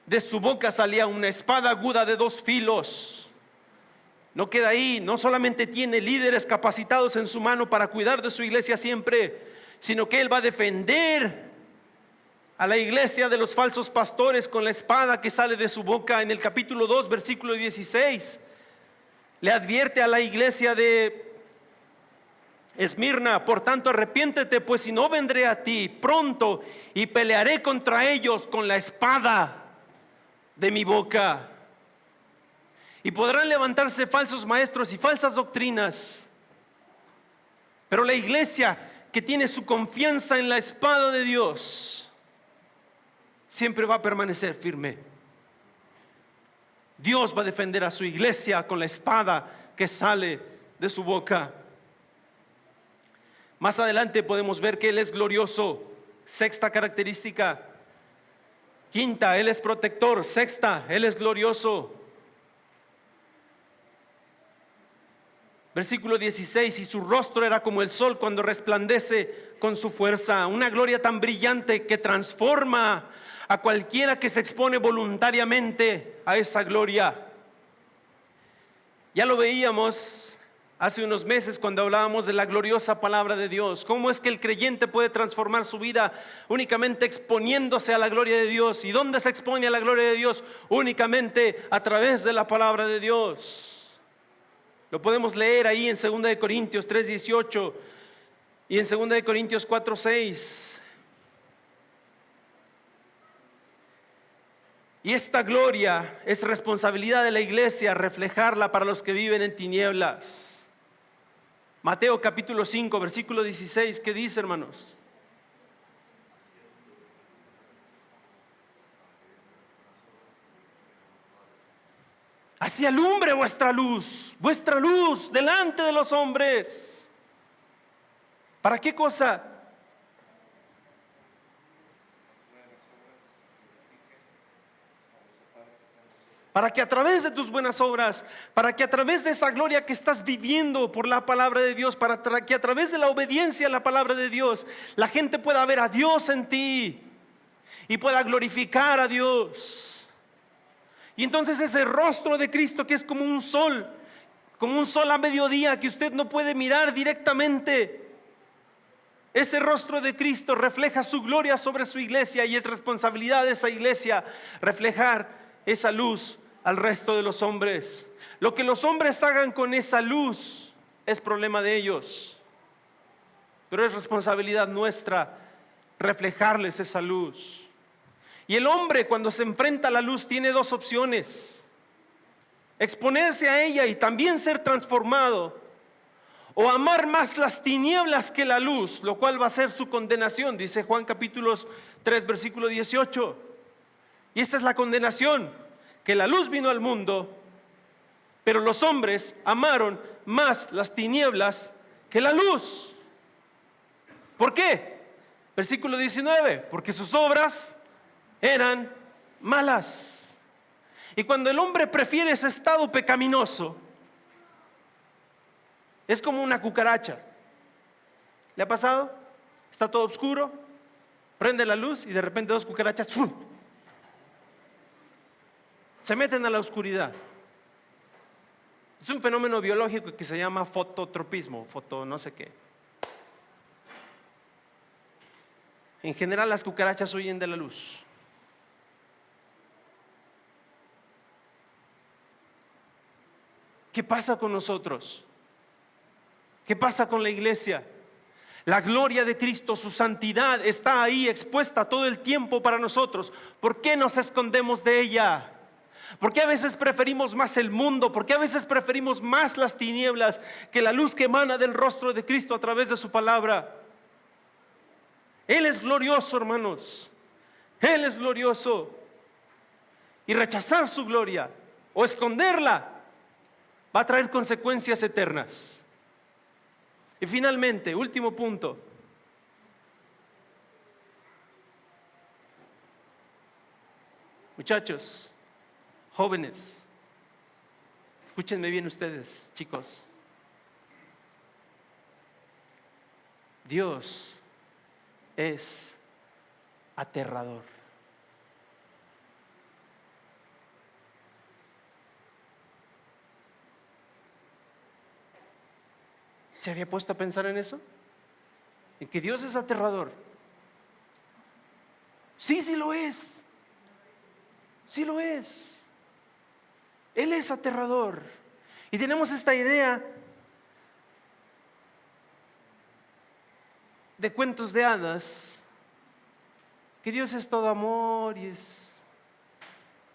de su boca salía una espada aguda de 2 filos. No queda ahí, no solamente tiene líderes capacitados en su mano para cuidar de su iglesia siempre, sino que Él va a defender a la iglesia de los falsos pastores con la espada que sale de su boca. En el capítulo 2, versículo 16, le advierte a la iglesia de Esmirna: por tanto arrepiéntete, pues si no vendré a ti pronto y pelearé contra ellos con la espada de mi boca. Y podrán levantarse falsos maestros y falsas doctrinas, pero la iglesia que tiene su confianza en la espada de Dios siempre va a permanecer firme. Dios va a defender a su iglesia con la espada que sale de su boca. Más adelante podemos ver que Él es glorioso. Sexta característica. Quinta, Él es protector. Sexta, Él es glorioso. Versículo 16: y su rostro era como el sol cuando resplandece con su fuerza. Una gloria tan brillante que transforma a cualquiera que se expone voluntariamente a esa gloria. Ya lo veíamos hace unos meses cuando hablábamos de la gloriosa palabra de Dios. ¿Cómo es que el creyente puede transformar su vida? Únicamente exponiéndose a la gloria de Dios. ¿Y dónde se expone a la gloria de Dios? Únicamente a través de la palabra de Dios. Lo podemos leer ahí en 2 de Corintios 3:18 y en 2 de Corintios 4:6. Y esta gloria es responsabilidad de la iglesia reflejarla para los que viven en tinieblas. Mateo capítulo 5, versículo 16, ¿qué dice, hermanos? Así alumbre vuestra luz delante de los hombres. ¿Para qué cosa? Para que a través de tus buenas obras, para que a través de esa gloria que estás viviendo por la palabra de Dios, para que a través de la obediencia a la palabra de Dios, la gente pueda ver a Dios en ti y pueda glorificar a Dios. Y entonces ese rostro de Cristo, que es como un sol a mediodía, que usted no puede mirar directamente, ese rostro de Cristo refleja su gloria sobre su iglesia, y es responsabilidad de esa iglesia reflejar esa luz al resto de los hombres. Lo que los hombres hagan con esa luz es problema de ellos, pero es responsabilidad nuestra reflejarles esa luz. Y el hombre, cuando se enfrenta a la luz, tiene dos opciones: exponerse a ella y también ser transformado, o amar más las tinieblas que la luz, lo cual va a ser su condenación. Dice Juan capítulo 3 versículo 18. Y esta es la condenación: que la luz vino al mundo, pero los hombres amaron más las tinieblas que la luz. ¿Por qué? Versículo 19: porque sus obras eran malas. Y cuando el hombre prefiere ese estado pecaminoso, es como una cucaracha. ¿Le ha pasado? Está todo oscuro, prende la luz y de repente dos cucarachas ¡fum!, se meten a la oscuridad. Es un fenómeno biológico que se llama fototropismo, no sé qué. En general las cucarachas huyen de la luz. ¿Qué pasa con nosotros? ¿Qué pasa con la iglesia? La gloria de Cristo, su santidad, está ahí expuesta todo el tiempo para nosotros. ¿Por qué nos escondemos de ella? ¿Por qué a veces preferimos más el mundo? ¿Por qué a veces preferimos más las tinieblas que la luz que emana del rostro de Cristo a través de su palabra? Él es glorioso, hermanos. Él es glorioso. Y rechazar su gloria o esconderla va a traer consecuencias eternas. Y finalmente, último punto. Muchachos, jóvenes, escúchenme bien ustedes, chicos. Dios es aterrador. ¿Se había puesto a pensar en eso? en que Dios es aterrador. Sí, sí lo es. Sí lo es. Él es aterrador. Y tenemos esta idea de cuentos de hadas, que Dios es todo amor y es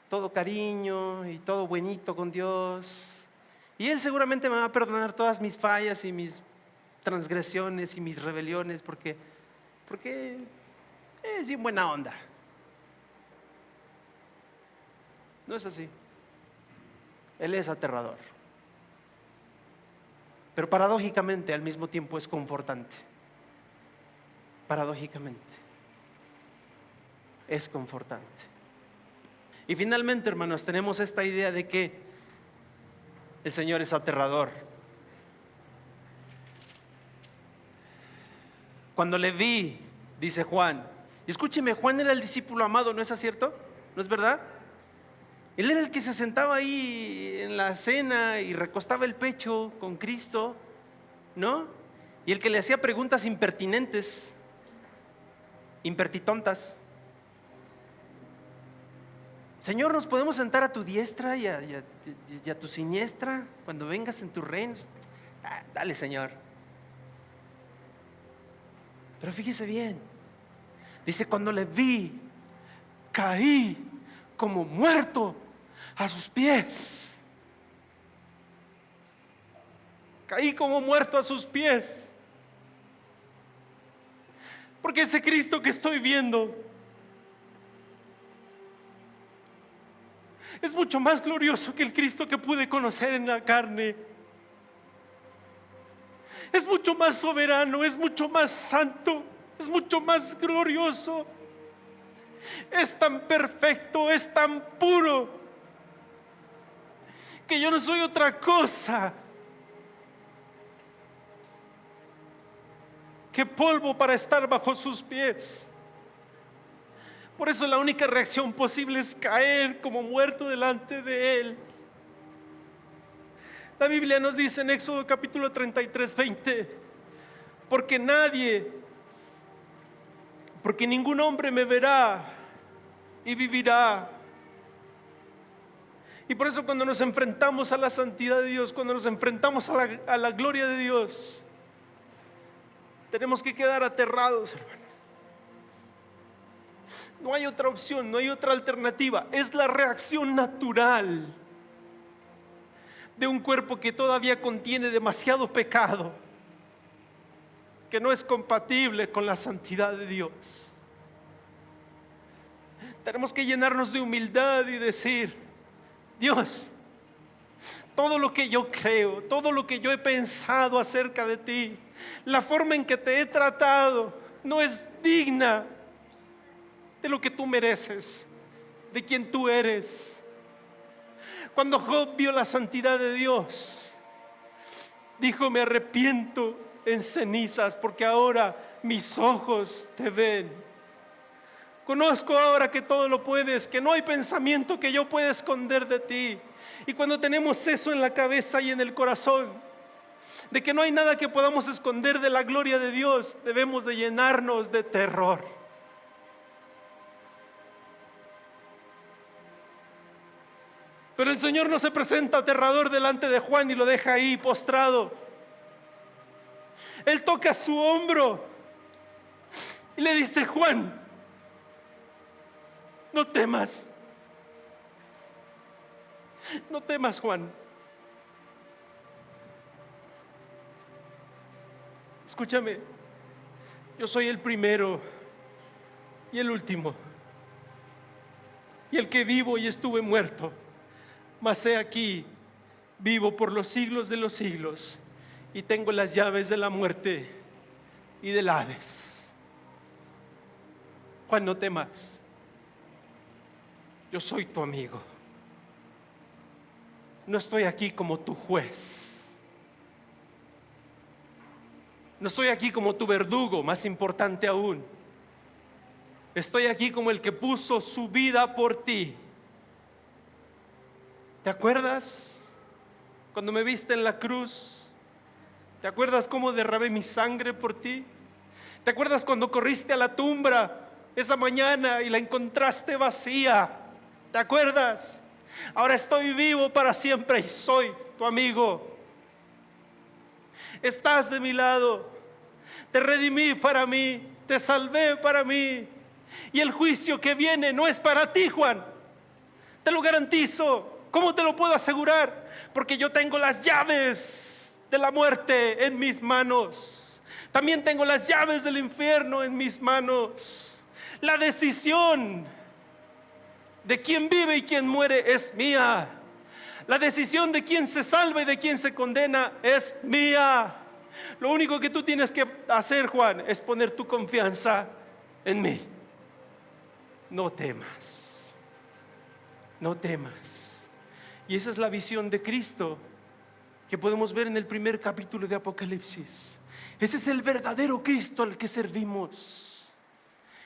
todo cariño y todo buenito con Dios. Y Él seguramente me va a perdonar todas mis fallas y mis transgresiones y mis rebeliones porque es bien buena onda. No es así. Él es aterrador. Pero paradójicamente al mismo tiempo es confortante. Paradójicamente es confortante. Y finalmente, hermanos, tenemos esta idea de que el Señor es aterrador. Cuando le vi, dice Juan, y escúcheme, Juan era el discípulo amado, ¿no es cierto? ¿No es verdad? Él era el que se sentaba ahí en la cena y recostaba el pecho con Cristo, ¿no? Y el que le hacía preguntas impertinentes, impertitontas. Señor, ¿nos podemos sentar a tu diestra y a tu siniestra cuando vengas en tu reino? Dale, Señor. Pero fíjese bien, dice, cuando le vi, caí como muerto a sus pies. Caí como muerto a sus pies. Porque ese Cristo que estoy viendo es mucho más glorioso que el Cristo que pude conocer en la carne. Es mucho más soberano, es mucho más santo, es mucho más glorioso. Es tan perfecto, es tan puro, que yo no soy otra cosa que polvo para estar bajo sus pies. Por eso la única reacción posible es caer como muerto delante de Él. La Biblia nos dice en Éxodo capítulo 33, 20, porque ningún hombre me verá y vivirá. Y por eso cuando nos enfrentamos a la santidad de Dios, cuando nos enfrentamos a la gloria de Dios, tenemos que quedar aterrados, hermano. No hay otra opción, no hay otra alternativa. Es la reacción natural de un cuerpo que todavía contiene demasiado pecado, que no es compatible con la santidad de Dios. Tenemos que llenarnos de humildad y decir: Dios, todo lo que yo creo, todo lo que yo he pensado acerca de ti, la forma en que te he tratado, no es digna de lo que tú mereces, de quien tú eres. Cuando Job vio la santidad de Dios, dijo: me arrepiento en cenizas, porque ahora mis ojos te ven. Conozco ahora que todo lo puedes, que no hay pensamiento que yo pueda esconder de ti. Y cuando tenemos eso en la cabeza y en el corazón, de que no hay nada que podamos esconder de la gloria de Dios, debemos de llenarnos de terror. Pero el Señor no se presenta aterrador delante de Juan y lo deja ahí postrado. Él toca su hombro y le dice: Juan, no temas. No temas, Juan. Escúchame, yo soy el primero y el último, y el que vivo y estuve muerto, mas he aquí, vivo por los siglos de los siglos, y tengo las llaves de la muerte y del Hades. Juan, no temas, yo soy tu amigo. No estoy aquí como tu juez, no estoy aquí como tu verdugo, más importante aún. Estoy aquí como el que puso su vida por ti. ¿Te acuerdas cuando me viste en la cruz? ¿Te acuerdas cómo derramé mi sangre por ti? ¿Te acuerdas cuando corriste a la tumba esa mañana y la encontraste vacía? ¿Te acuerdas? Ahora estoy vivo para siempre y soy tu amigo. Estás de mi lado. Te redimí para mí, te salvé para mí. Y el juicio que viene no es para ti, Juan. Te lo garantizo. ¿Cómo te lo puedo asegurar? Porque yo tengo las llaves de la muerte en mis manos. También tengo las llaves del infierno en mis manos. La decisión de quién vive y quién muere es mía. La decisión de quién se salva y de quién se condena es mía. Lo único que tú tienes que hacer, Juan, es poner tu confianza en mí. No temas, no temas. Y esa es la visión de Cristo que podemos ver en el primer capítulo de Apocalipsis. Ese es el verdadero Cristo al que servimos.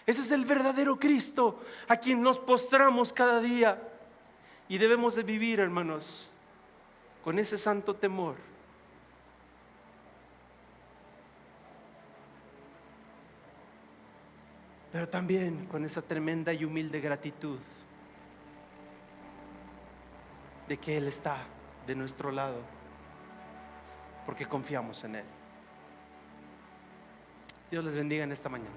Ese es el verdadero Cristo a quien nos postramos cada día. Y debemos de vivir, hermanos, con ese santo temor. Pero también con esa tremenda y humilde gratitud de que Él está de nuestro lado, porque confiamos en Él. Dios les bendiga en esta mañana.